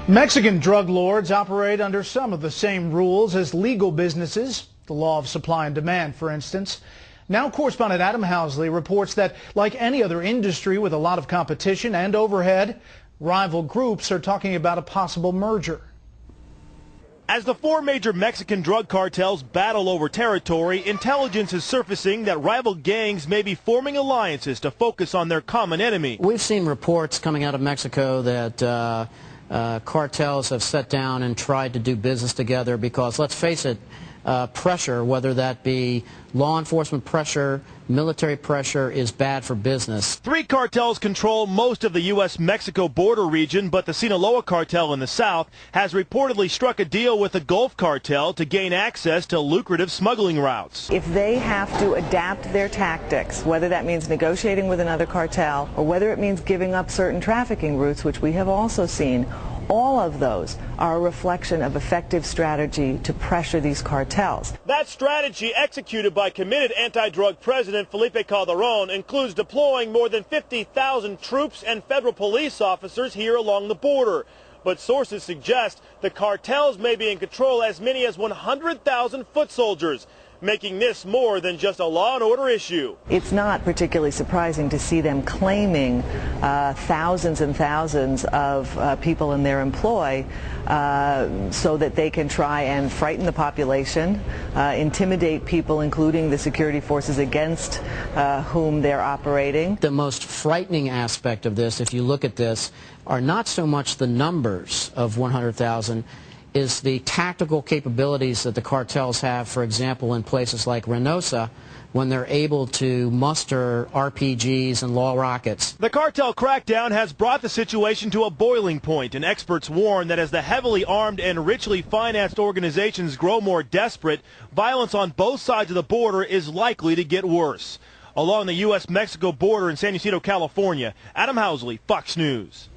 Mexican drug lords operate under some of the same rules as legal businesses, the law of supply and demand, for instance. Now correspondent Adam Housley reports that, like any other industry with a lot of competition and overhead, rival groups are talking about a possible merger. As the four major Mexican drug cartels battle over territory, intelligence is surfacing that rival gangs may be forming alliances to focus on their common enemy. We've seen reports coming out of Mexico that cartels have sat down and tried to do business together because, let's face it, pressure, whether that be law enforcement pressure, military pressure, is bad for business. Three cartels control most of the U.S.-Mexico border region, but the Sinaloa cartel in the south has reportedly struck a deal with the Gulf cartel to gain access to lucrative smuggling routes. If they have to adapt their tactics, whether that means negotiating with another cartel or whether it means giving up certain trafficking routes, which we have also seen, all of those are a reflection of effective strategy to pressure these cartels. That strategy, executed by committed anti-drug President Felipe Calderón, includes deploying more than 50,000 troops and federal police officers here along the border. But sources suggest the cartels may be in control as many as 100,000 foot soldiers, making this more than just a law and order issue. It's not particularly surprising to see them claiming thousands and thousands of people in their employ so that they can try and frighten the population, intimidate people, including the security forces against whom they're operating. The most frightening aspect of this, if you look at this, are not so much the numbers of 100,000, is the tactical capabilities that the cartels have, for example, in places like Reynosa, when they're able to muster RPGs and law rockets. The cartel crackdown has brought the situation to a boiling point, and experts warn that as the heavily armed and richly financed organizations grow more desperate, violence on both sides of the border is likely to get worse. Along the U.S.-Mexico border in San Ysidro, California, Adam Housley, Fox News.